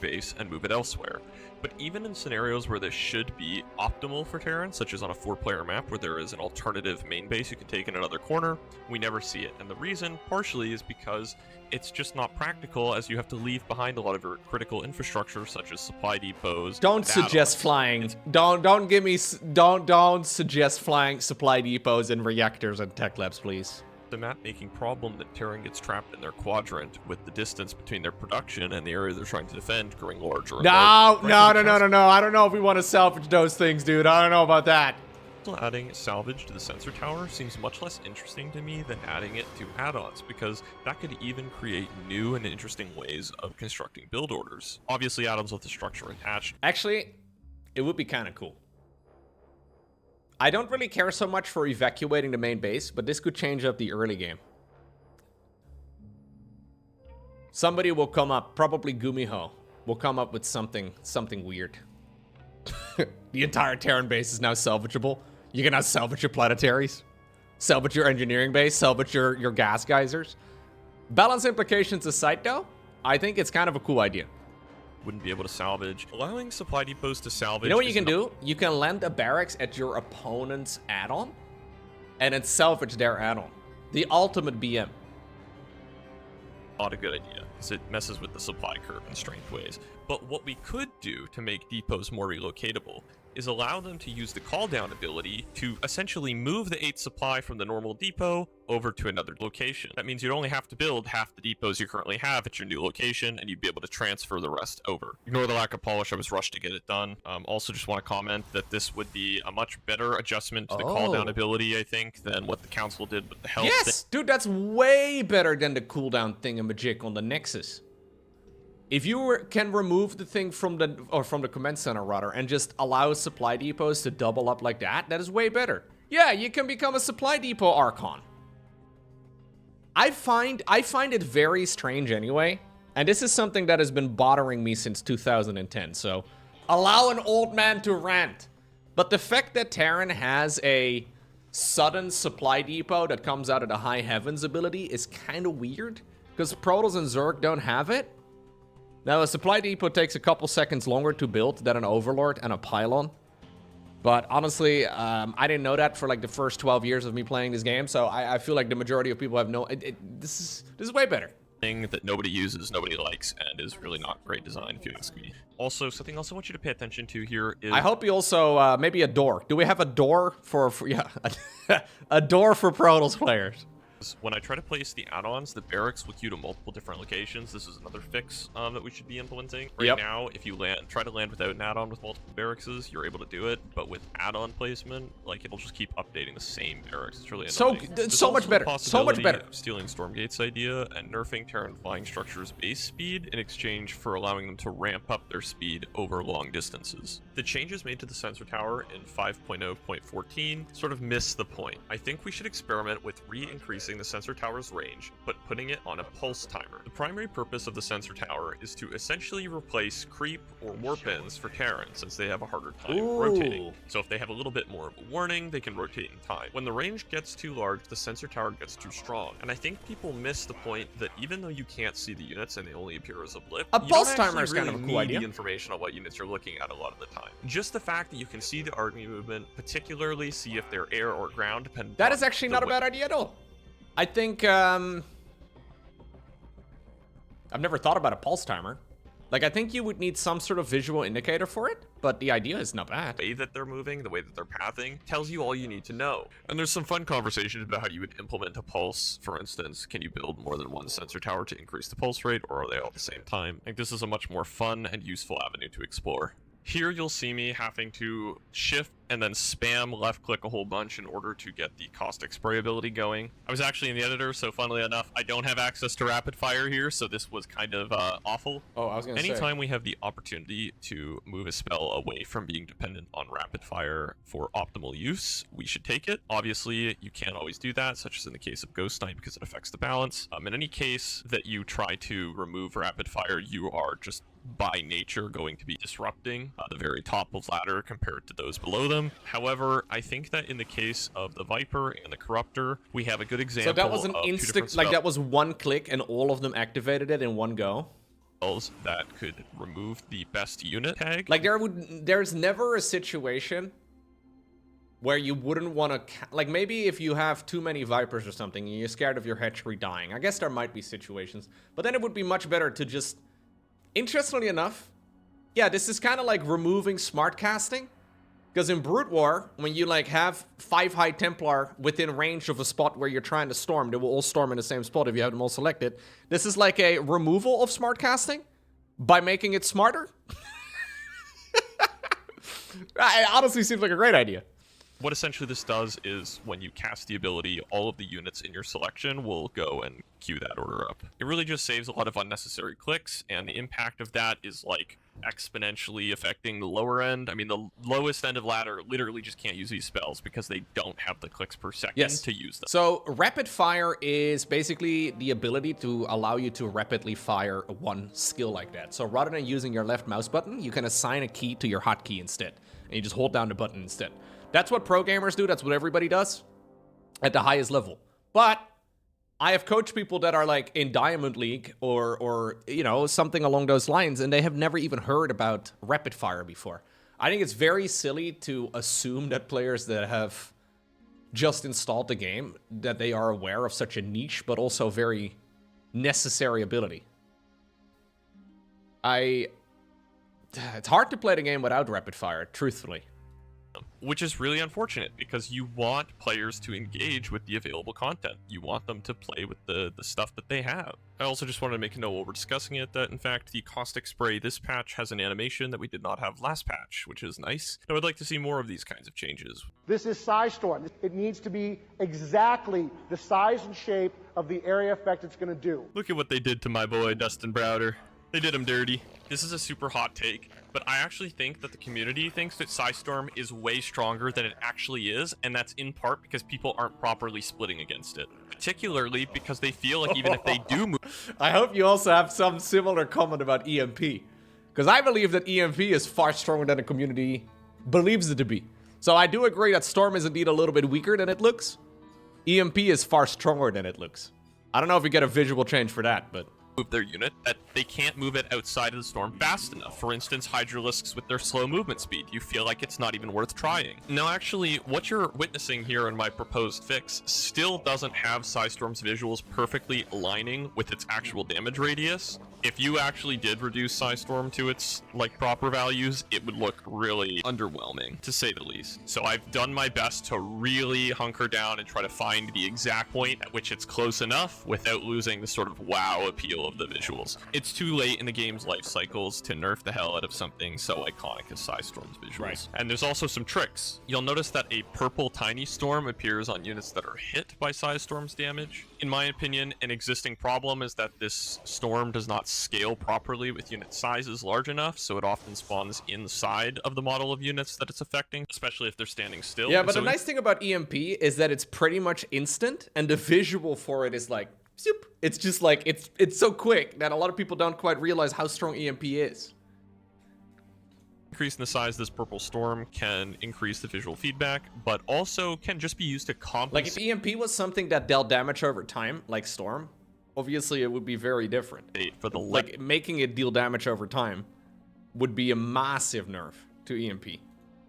base and move it elsewhere. But even in scenarios where this should be optimal for Terran, such as on a 4-player map where there is an alternative main base you can take in another corner, we never see it. And the reason, partially, is because it's just not practical, as you have to leave behind a lot of your critical infrastructure, such as supply depots. don't suggest flying. Don't suggest flying supply depots and reactors and tech labs, please. The map-making problem that Terran gets trapped in their quadrant with the distance between their production and the area they're trying to defend growing larger and No. larger. I don't know if we want to salvage those things, dude. I don't know about that. Adding salvage to the sensor tower seems much less interesting to me than adding it to add-ons, because that could even create new and interesting ways of constructing build orders. Obviously, add-ons with the structure attached. Actually, it would be kind of cool. I don't really care so much for evacuating the main base, but this could change up the early game. Somebody will come up, probably Gumiho, will come up with something weird. The entire Terran base is now salvageable. You can now salvage your planetaries, salvage your engineering base, salvage your gas geysers. Balance implications aside though, I think it's kind of a cool idea. Wouldn't be able to salvage. Allowing supply depots to salvage. You know what you is can do? You can land a barracks at your opponent's add-on, and then salvage their add-on. The ultimate BM. Not a good idea, because it messes with the supply curve in strange ways. But what we could do to make depots more relocatable is allow them to use the call down ability to essentially move the 8 supply from the normal depot over to another location. That means you'd only have to build half the depots you currently have at your new location, and you'd be able to transfer the rest over. Ignore the lack of polish, I was rushed to get it done. Also just want to comment that this would be a much better adjustment to the call down ability, I think, than what the council did with the health. Yes, dude, that's way better than the cooldown thingamajig on the Nexus. If you can remove the thing from the command center rather, and just allow supply depots to double up like that, that is way better. Yeah, you can become a supply depot Archon. I find it very strange anyway, and this is something that has been bothering me since 2010. So, allow an old man to rant. But the fact that Terran has a sudden supply depot that comes out of the High Heavens ability is kind of weird, because Protoss and Zerg don't have it. Now, a supply depot takes a couple seconds longer to build than an Overlord and a Pylon. But honestly, I didn't know that for like the first 12 years of me playing this game, so I feel like the majority of people have no... This is way better. Thing that nobody uses, nobody likes, and is really not great design, if you ask me. Also, something else I want you to pay attention to here is... I hope you also... maybe a door. Do we have a door for yeah, a door for Protoss players? When I try to place the add-ons, the barracks will queue to multiple different locations. This is another fix that we should be implementing. Right now, if you try to land without an add-on with multiple barracks, you're able to do it. But with add-on placement, like, it'll just keep updating the same barracks. It's really annoying. So much better. So much better. Stealing Stormgate's idea and nerfing Terran flying structures' base speed in exchange for allowing them to ramp up their speed over long distances. The changes made to the sensor tower in 5.0.14 sort of miss the point. I think we should experiment with re-increasing the sensor tower's range, but putting it on a pulse timer. The primary purpose of the sensor tower is to essentially replace creep or warp ends for Terran, since they have a harder time rotating. So if they have a little bit more of a warning, they can rotate in time. When the range gets too large, the sensor tower gets too strong. And I think people miss the point that even though you can't see the units and they only appear as a blip, a pulse you don't timer is really kind of a cool idea. the information on what units you're looking at a lot of the time. Just the fact that you can see the army movement, particularly see if they're air or ground, depending. That is actually not a bad idea at all. I think, I've never thought about a pulse timer. Like, I think you would need some sort of visual indicator for it, but the idea is not bad. The way that they're moving, the way that they're pathing, tells you all you need to know. And there's some fun conversations about how you would implement a pulse. For instance, can you build more than one sensor tower to increase the pulse rate, or are they all at the same time? I think this is a much more fun and useful avenue to explore. Here you'll see me having to shift and then spam left click a whole bunch in order to get the caustic spray ability going. I was actually in the editor, so funnily enough, I don't have access to rapid fire here, so this was kind of awful. Oh, I was gonna say. Anytime we have the opportunity to move a spell away from being dependent on rapid fire for optimal use, we should take it. Obviously, you can't always do that, such as in the case of Ghost Knight, because it affects the balance. In any case that you try to remove rapid fire, you are just by nature going to be disrupting the very top of ladder compared to those below them. However, I think that in the case of the Viper and the Corruptor, we have a good example. So that was an instant, like that was one click and all of them activated it in one go? That could remove the best unit tag. Like there's never a situation where you wouldn't want to, like maybe if you have too many Vipers or something and you're scared of your hatchery dying. I guess there might be situations, but then it would be much better to just, interestingly enough, yeah, this is kind of like removing smart casting. Because in Brute War, when you like have 5 High Templar within range of a spot where you're trying to storm, they will all storm in the same spot if you have them all selected. This is like a removal of smart casting by making it smarter. It honestly seems like a great idea. What essentially this does is when you cast the ability, all of the units in your selection will go and queue that order up. It really just saves a lot of unnecessary clicks, and the impact of that is like exponentially affecting the lower end. I mean, the lowest end of ladder literally just can't use these spells because they don't have the clicks per second to use them. So rapid fire is basically the ability to allow you to rapidly fire one skill like that. So rather than using your left mouse button, you can assign a key to your hotkey instead, and you just hold down the button instead. That's what pro gamers do. That's what everybody does at the highest level. But I have coached people that are like in Diamond League or you know, something along those lines, and they have never even heard about rapid fire before. I think it's very silly to assume that players that have just installed the game, that they are aware of such a niche, but also very necessary ability. It's hard to play the game without rapid fire, truthfully. Which is really unfortunate because you want players to engage with the available content. You want them to play with the stuff that they have. I also just wanted to make a note while we're discussing it that in fact the caustic spray this patch has an animation that we did not have last patch, which is nice. I would like to see more of these kinds of changes. This is size storm. It needs to be exactly the size and shape of the area effect it's going to do. Look at what they did to my boy Dustin Browder. They did him dirty. This is a super hot take, but I actually think that the community thinks that Psystorm is way stronger than it actually is, and that's in part because people aren't properly splitting against it. Particularly because they feel like even if they do move... I hope you also have some similar comment about EMP, because I believe that EMP is far stronger than the community believes it to be. So I do agree that Storm is indeed a little bit weaker than it looks. EMP is far stronger than it looks. I don't know if we get a visual change for that, but... move their unit, that they can't move it outside of the storm fast enough. For instance, Hydralisks with their slow movement speed. You feel like it's not even worth trying. Now, actually, what you're witnessing here in my proposed fix still doesn't have Psystorm's visuals perfectly aligning with its actual damage radius. If you actually did reduce Psystorm to its, like, proper values, it would look really underwhelming, to say the least. So I've done my best to really hunker down and try to find the exact point at which it's close enough without losing the sort of wow appeal of the visuals. It's too late in the game's life cycles to nerf the hell out of something so iconic as Psystorm's visuals. Right. And there's also some tricks. You'll notice that a purple tiny storm appears on units that are hit by Psystorm's damage. In my opinion, an existing problem is that this storm does not scale properly with unit sizes large enough, so it often spawns inside of the model of units that it's affecting, especially if they're standing still. Yeah, but the nice thing about EMP is that it's pretty much instant, and the visual for it is like, zoop. It's just like, it's so quick that a lot of people don't quite realize how strong EMP is. Increasing the size of this purple storm can increase the visual feedback, but also can just be used to compensate. Like if EMP was something that dealt damage over time, like Storm, obviously it would be very different. For the like making it deal damage over time would be a massive nerf to EMP.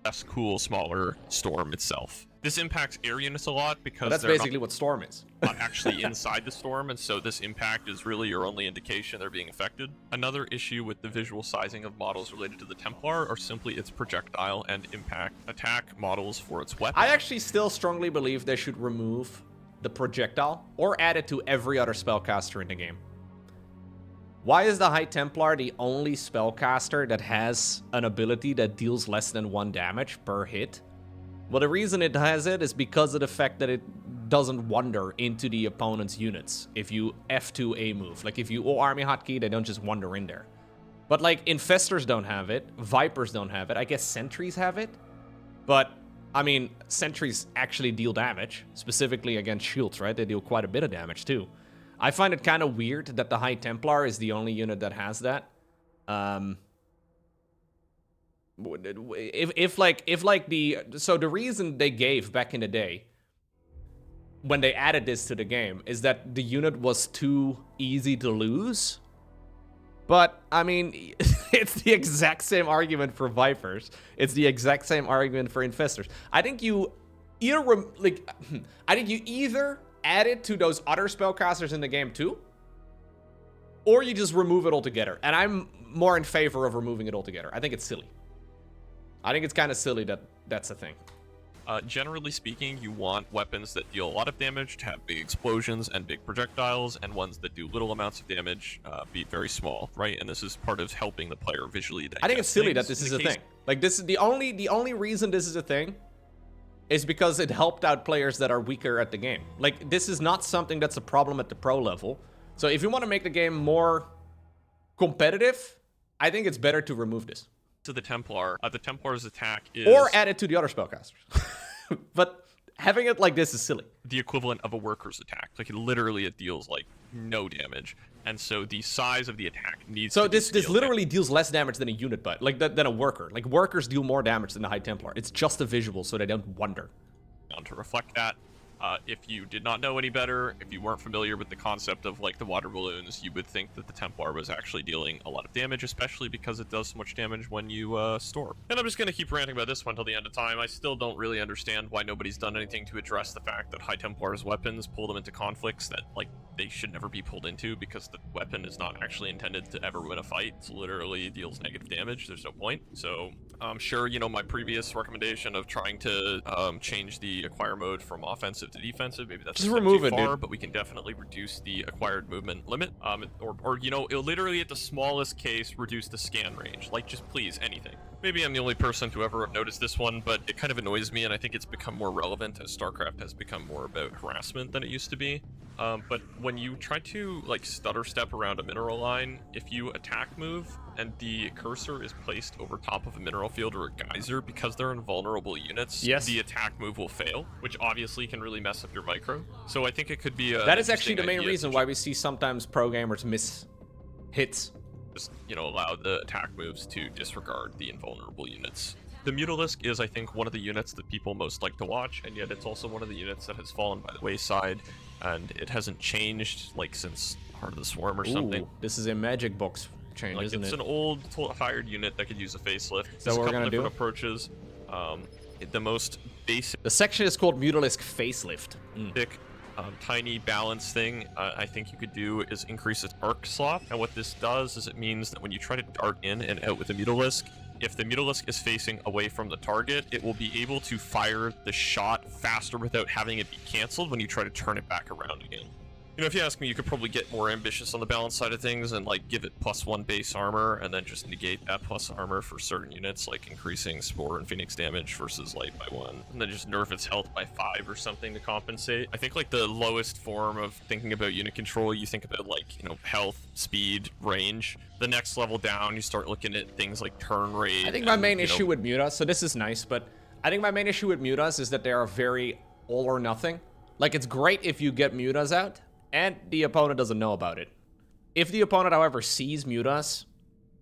Less cool, smaller storm itself. This impacts air units a lot because that's basically what Storm is. Not actually inside the storm, and so this impact is really your only indication they're being affected. Another issue with the visual sizing of models related to the Templar are simply its projectile and impact attack models for its weapon. I actually still strongly believe they should remove the projectile or add it to every other spellcaster in the game. Why is the High Templar the only spellcaster that has an ability that deals less than 1 damage per hit? Well, the reason it has it is because of the fact that it doesn't wander into the opponent's units if you F2 a move. Like, if you army hotkey, they don't just wander in there. But, like, Infestors don't have it. Vipers don't have it. I guess Sentries have it. But, I mean, Sentries actually deal damage, specifically against shields, right? They deal quite a bit of damage, too. I find it kind of weird that the High Templar is the only unit that has that. So the reason they gave back in the day when they added this to the game is that the unit was too easy to lose. But, I mean, it's the exact same argument for Vipers. It's the exact same argument for Infestors. I think you either add it to those other spellcasters in the game too, or you just remove it altogether. And I'm more in favor of removing it altogether. I think it's silly. I think it's kind of silly that that's a thing. Generally speaking, you want weapons that deal a lot of damage to have big explosions and big projectiles, and ones that do little amounts of damage be very small, right? And this is part of helping the player visually digest. I think it's silly that this is a thing. Like, this is the only reason this is a thing is because it helped out players that are weaker at the game. Like, this is not something that's a problem at the pro level. So if you want to make the game more competitive, I think it's better to remove this. To the Templar's attack is... Or add it to the other spellcasters. But having it like this is silly. The equivalent of a worker's attack. Like, it deals, like, no damage. And so the size of the attack needs to be this literally deals less damage than a unit, but like than a worker. Like, workers deal more damage than the High Templar. It's just a visual, so they don't wander. To reflect that, if you did not know any better, if you weren't familiar with the concept of, like, the water balloons, you would think that the Templar was actually dealing a lot of damage, especially because it does so much damage when you store. And I'm just going to keep ranting about this one till the end of time. I still don't really understand why nobody's done anything to address the fact that High Templar's weapons pull them into conflicts that, like, they should never be pulled into, because the weapon is not actually intended to ever win a fight. It literally deals negative damage. There's no point. So I'm sure, you know, my previous recommendation of trying to change the acquire mode from offensive to defensive, maybe that's just remove it, far, dude. but we can definitely reduce the acquired movement limit, or you know, it'll literally at the smallest case reduce the scan range. Like, just please, anything. Maybe I'm the only person to ever have noticed this one, but it kind of annoys me, and I think it's become more relevant as StarCraft has become more about harassment than it used to be. But when you try to, like, stutter step around a mineral line, if you attack move and the cursor is placed over top of a mineral field or a geyser, because they're invulnerable units, yes, the attack move will fail, which obviously can really mess up your micro. So I think it could be that is actually the main reason why we see sometimes pro gamers miss hits. Just, you know, allow the attack moves to disregard the invulnerable units. The Mutalisk is, I think, one of the units that people most like to watch, and yet it's also one of the units that has fallen by the wayside, and it hasn't changed, like, since Heart of the Swarm or something. Ooh, this is a magic box change, like, isn't it? It's an old, tired unit that could use a facelift. Is that There's what a we're couple gonna different do? approaches. The most basic... The section is called Mutalisk Facelift. Tiny balance thing I think you could do is increase its arc slot, and what this does is it means that when you try to dart in and out with a Mutalisk, if the Mutalisk is facing away from the target, it will be able to fire the shot faster without having it be cancelled when you try to turn it back around again. You know, if you ask me, you could probably get more ambitious on the balance side of things and, like, give it +1 base armor and then just negate that plus armor for certain units, like increasing Spore and Phoenix damage versus Light by 1, and then just nerf its health by 5 or something to compensate. I think, like, the lowest form of thinking about unit control, you think about, like, you know, health, speed, range. The next level down, you start looking at things like turn rate. I think my main issue with Mutas, so this is nice, but I think my main issue with Mutas is that they are very all or nothing. Like, it's great if you get Mutas out, and the opponent doesn't know about it. If the opponent, however, sees Mutas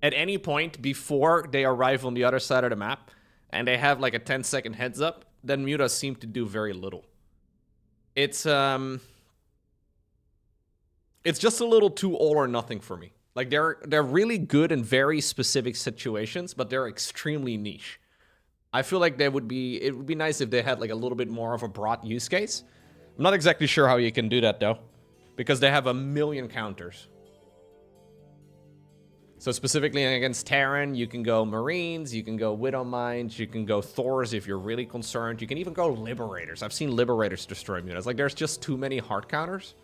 at any point before they arrive on the other side of the map, and they have like a 10-second heads up, then Mutas seem to do very little. It's just a little too all or nothing for me. Like, they're really good in very specific situations, but they're extremely niche. I feel like it would be nice if they had like a little bit more of a broad use case. I'm not exactly sure how you can do that though, because they have a million counters. So specifically against Terran, you can go Marines, you can go Widow Mines, you can go Thors if you're really concerned. You can even go Liberators. I've seen Liberators destroy Mutas. Like, there's just too many hard counters.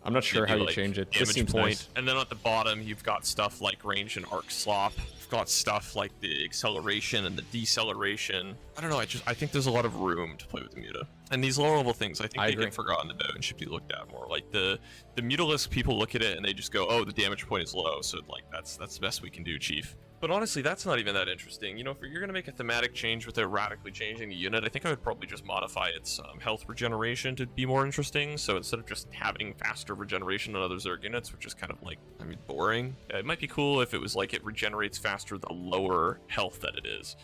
I'm not sure how you like change it. This damage seems point. nice. And then at the bottom, you've got stuff like range and arc slop. You've got stuff like the acceleration and the deceleration. I don't know. I think there's a lot of room to play with the Muta. And these lower level things, I think they get forgotten about and should be looked at more. Like the Mutalisk, people look at it and they just go, oh, the damage point is low, so like that's the best we can do, Chief. But honestly, that's not even that interesting. You know, if you're going to make a thematic change without radically changing the unit, I think I would probably just modify its health regeneration to be more interesting. So instead of just having faster regeneration on other Zerg units, which is kind of like, I mean, boring, it might be cool if it was like it regenerates faster the lower health that it is.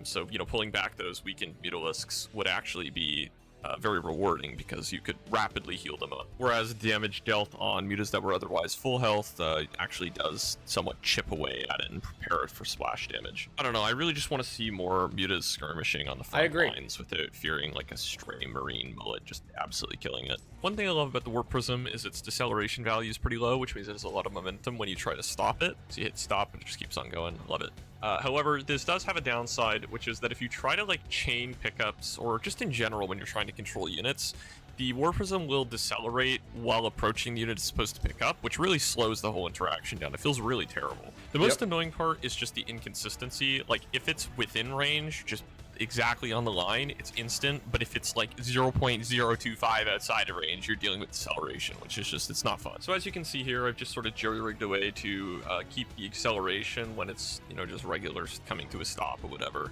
So, you know, pulling back those weakened Mutalisks would actually be very rewarding because you could rapidly heal them up. Whereas damage dealt on mutas that were otherwise full health actually does somewhat chip away at it and prepare it for splash damage. I don't know, I really just want to see more mutas skirmishing on the front lines without fearing like a stray marine mullet just absolutely killing it. One thing I love about the Warp Prism is its deceleration value is pretty low, which means it has a lot of momentum when you try to stop it. So you hit stop and it just keeps on going. Love it. However, this does have a downside, which is that if you try to like chain pickups, or just in general when you're trying to control units, the Warp Prism will decelerate while approaching the unit it's supposed to pick up, which really slows the whole interaction down. It feels really terrible. The most annoying part is just the inconsistency. Like, if it's within range, just exactly on the line, it's instant, but if it's like 0.025 outside of range, you're dealing with deceleration, which is just, it's not fun. So as you can see here, I've just sort of jerry-rigged away to keep the acceleration when it's, you know, just regular coming to a stop or whatever.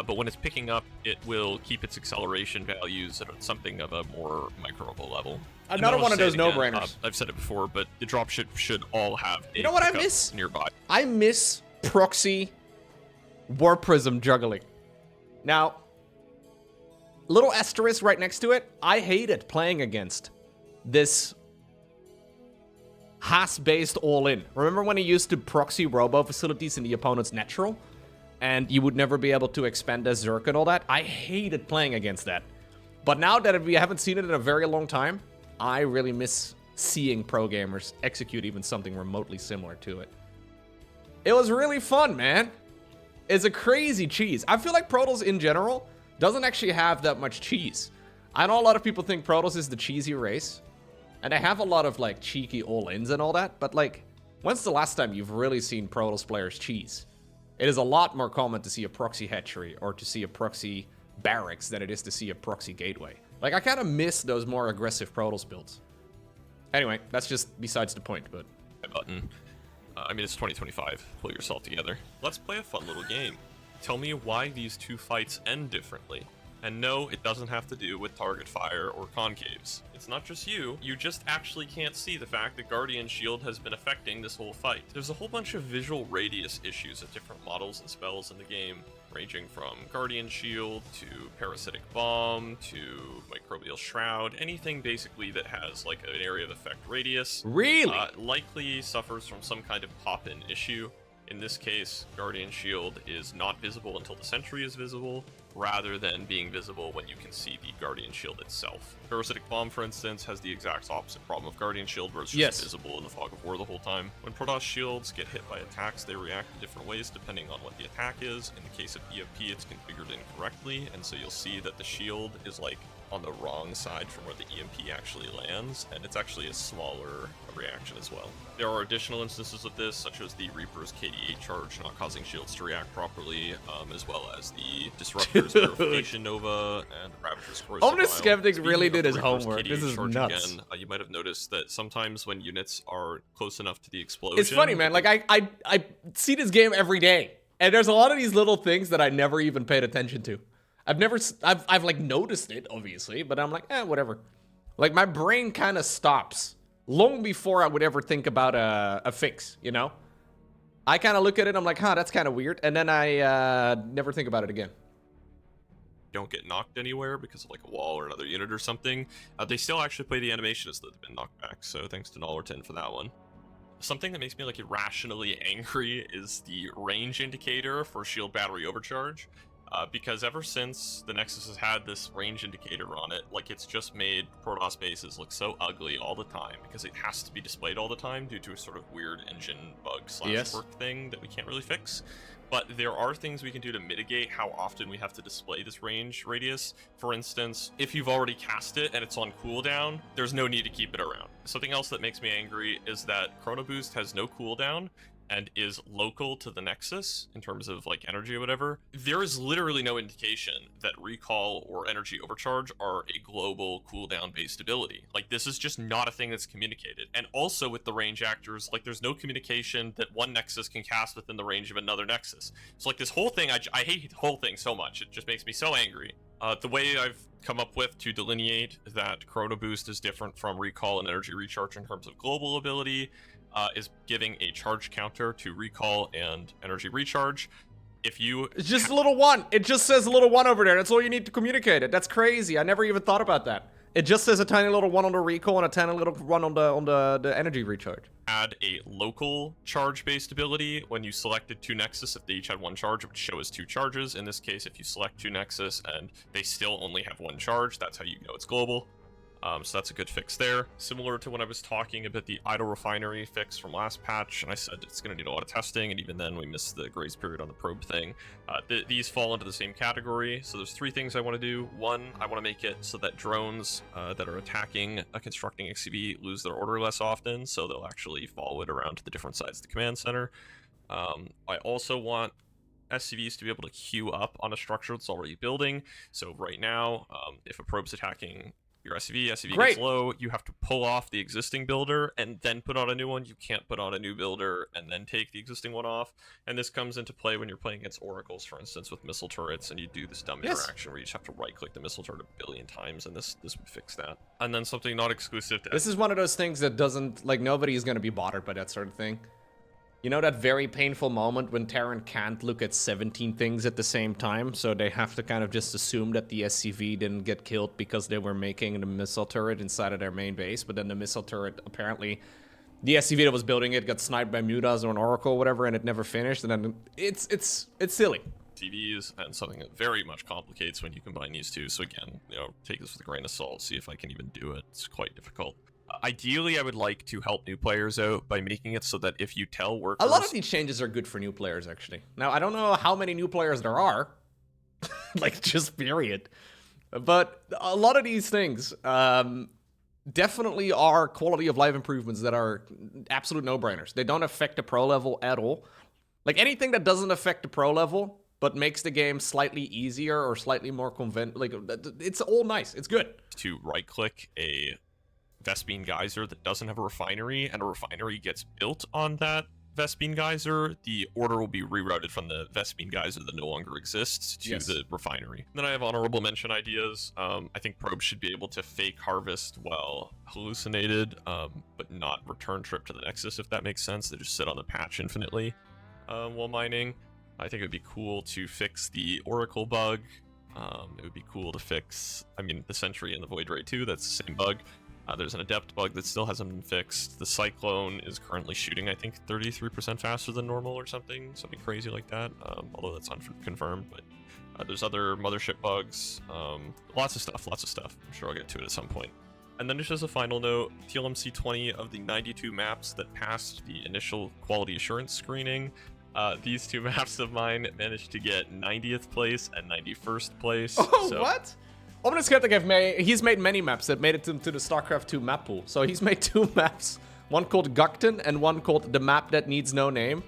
But when it's picking up, it will keep its acceleration values at something of a more microable level. Another one of those no-brainers. I've said it before, but the dropship should all have a You know what I miss? Nearby. I miss proxy Warp Prism juggling. Now, little asterisk right next to it, I hated playing against this Haas-based all-in. Remember when he used to proxy robo facilities in the opponent's natural? And you would never be able to expand as Zerg and all that? I hated playing against that. But now that we haven't seen it in a very long time, I really miss seeing pro gamers execute even something remotely similar to it. It was really fun, man. It's a crazy cheese. I feel like Protoss in general doesn't actually have that much cheese. I know a lot of people think Protoss is the cheesy race, and they have a lot of like cheeky all-ins and all that, but like, when's the last time you've really seen Protoss players cheese? It is a lot more common to see a proxy hatchery or to see a proxy barracks than it is to see a proxy gateway. Like, I kind of miss those more aggressive Protoss builds. Anyway, that's just besides the point, but... Button. I mean, it's 2025. Pull yourself together. Let's play a fun little game. Tell me why these two fights end differently. And no, it doesn't have to do with target fire or concaves. It's not just you just actually can't see the fact that Guardian Shield has been affecting this whole fight. There's a whole bunch of visual radius issues of different models and spells in the game, ranging from Guardian Shield to Parasitic Bomb to Microbial Shroud. Anything basically that has like an area of effect radius likely suffers from some kind of pop-in issue. In this case, Guardian Shield is not visible until the Sentry is visible, rather than being visible when you can see the Guardian Shield itself. Parasitic Bomb, for instance, has the exact opposite problem of Guardian Shield, where it's just visible in the fog of war the whole time. When Protoss shields get hit by attacks, they react in different ways depending on what the attack is. In the case of EFP, it's configured incorrectly, and so you'll see that the shield is like on the wrong side from where the EMP actually lands, and it's actually a smaller reaction as well. There are additional instances of this, such as the Reaper's KD8 charge not causing shields to react properly, as well as the Disruptor's Purification Nova and the Ravager's Corrosive Omnis Skeptic really did his homework. KD8 This is nuts. Again, you might have noticed that sometimes when units are close enough to the explosion... It's funny, man. Like, I see this game every day, and there's a lot of these little things that I never even paid attention to. I've like noticed it, obviously, but I'm like, whatever. Like, my brain kind of stops long before I would ever think about a fix, you know? I kind of look at it, I'm like, that's kind of weird, and then I never think about it again. Don't get knocked anywhere because of like a wall or another unit or something. They still actually play the animations that have been knocked back, so thanks to Nollerton for that one. Something that makes me like irrationally angry is the range indicator for shield battery overcharge. Because ever since the Nexus has had this range indicator on it, like, it's just made Protoss bases look so ugly all the time because it has to be displayed all the time due to a sort of weird engine bug / quirk thing that we can't really fix. But there are things we can do to mitigate how often we have to display this range radius. For instance, if you've already cast it and it's on cooldown, there's no need to keep it around. Something else that makes me angry is that chronoboost has no cooldown and is local to the Nexus in terms of like energy or whatever. There is literally no indication that recall or energy overcharge are a global cooldown based ability. Like, this is just not a thing that's communicated. And also with the range actors, like, there's no communication that one Nexus can cast within the range of another Nexus. So like, this whole thing, I hate the whole thing so much. It just makes me so angry. The way I've come up with to delineate that chronoboost is different from recall and energy recharge in terms of global ability is giving a charge counter to recall and energy recharge. If you... It's just a little one. It just says a little one over there. That's all you need to communicate it. That's crazy. I never even thought about that. It just says a tiny little one on the recall and a tiny little one on the energy recharge. Add a local charge-based ability. When you selected two Nexus, if they each had one charge, it would show as two charges. In this case, if you select two Nexus and they still only have one charge, that's how you know it's global. So that's a good fix there. Similar to when I was talking about the idle refinery fix from last patch, and I said it's going to need a lot of testing, and even then we missed the grace period on the probe thing. These fall into the same category. So there's three things I want to do. One, I want to make it so that drones that are attacking a constructing XCV lose their order less often, so they'll actually follow it around to the different sides of the command center. I also want SCVs to be able to queue up on a structure that's already building. So right now, if a probe's attacking your SCV Great. gets low, you have to pull off the existing builder and then put on a new one. You can't put on a new builder and then take the existing one off. And this comes into play when you're playing against oracles, for instance, with missile turrets, and you do this dumb interaction where you just have to right-click the missile turret a billion times, and this would fix that. And then something not exclusive to... This is one of those things that doesn't, like, nobody is going to be bothered by that sort of thing. You know that very painful moment when Terran can't look at 17 things at the same time, so they have to kind of just assume that the SCV didn't get killed because they were making the missile turret inside of their main base, but then the missile turret, apparently, the SCV that was building it got sniped by Mutas or an Oracle or whatever, and it never finished, and then it's silly. TVs, and something that very much complicates when you combine these two. So again, you know, take this with a grain of salt, see if I can even do it. It's quite difficult. Ideally, I would like to help new players out by making it so that if you tell workers... A lot of these changes are good for new players, actually. Now, I don't know how many new players there are. Like, just period. But a lot of these things definitely are quality of life improvements that are absolute no-brainers. They don't affect the pro level at all. Like, anything that doesn't affect the pro level but makes the game slightly easier or slightly more like, it's all nice. It's good. To right-click a Vespene geyser that doesn't have a refinery, and a refinery gets built on that Vespene geyser, the order will be rerouted from the Vespene geyser that no longer exists to the refinery. Then I have honorable mention ideas. I think probes should be able to fake harvest while hallucinated, but not return trip to the Nexus, if that makes sense. They just sit on the patch infinitely while mining. I think it would be cool to fix the Oracle bug. It would be cool to fix, I mean, the Sentry and the Void Ray too, that's the same bug. There's an Adept bug that still hasn't been fixed. The Cyclone is currently shooting, I think, 33% faster than normal or something crazy like that, although that's unconfirmed. But there's other Mothership bugs, lots of stuff. I'm sure I'll get to it at some point. And then just as a final note, TLMC 20 of the 92 maps that passed the initial quality assurance screening, these two maps of mine managed to get 90th place and 91st place. Oh, so, what? Omnis Skeptic, he's made many maps that made it to the StarCraft 2 map pool. So he's made two maps, one called Gukton and one called The Map That Needs No Name.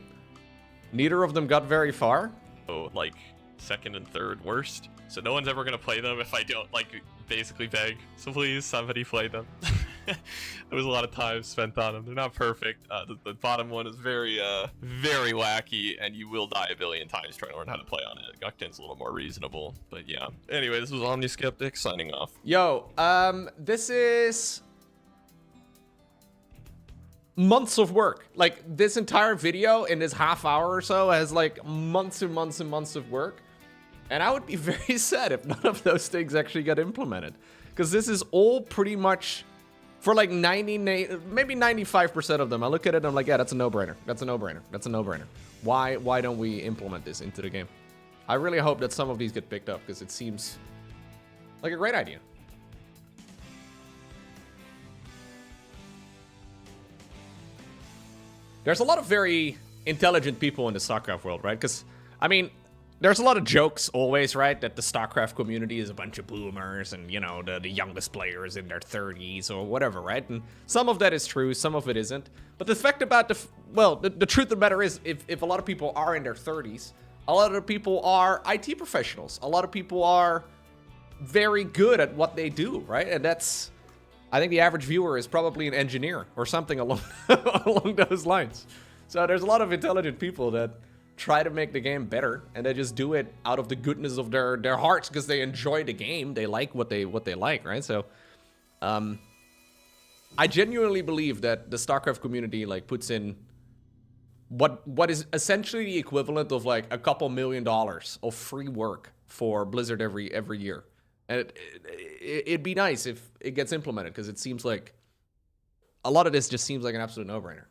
Neither of them got very far. Oh, like, second and third worst. So no one's ever going to play them if I don't, like, basically beg. So please, somebody play them. There was a lot of time spent on them. They're not perfect. The bottom one is very wacky, and you will die a billion times trying to learn how to play on it. Gukton's a little more reasonable, but yeah. Anyway, this was OmniSkeptic signing off. Yo, this is months of work. Like, this entire video in this half hour or so has, like, months and months and months of work. And I would be very sad if none of those things actually got implemented. Because this is all pretty much, for like 90, maybe 95% of them, I look at it and I'm like, yeah, that's a no-brainer. That's a no-brainer. That's a no-brainer. Why don't we implement this into the game? I really hope that some of these get picked up, because it seems like a great idea. There's a lot of very intelligent people in the StarCraft world, right? Because I mean, there's a lot of jokes always, right? That the StarCraft community is a bunch of boomers and, you know, the youngest players in their 30s or whatever, right? And some of that is true, some of it isn't. But the fact about the truth of the matter is, if a lot of people are in their 30s, a lot of people are IT professionals. A lot of people are very good at what they do, right? And that's, I think the average viewer is probably an engineer or something along, along those lines. So there's a lot of intelligent people that try to make the game better, and they just do it out of the goodness of their hearts because they enjoy the game. They like what they like, right? So, I genuinely believe that the StarCraft community like puts in what is essentially the equivalent of like a couple $1 million of free work for Blizzard every year, and it'd be nice if it gets implemented because it seems like a lot of this just seems like an absolute no-brainer.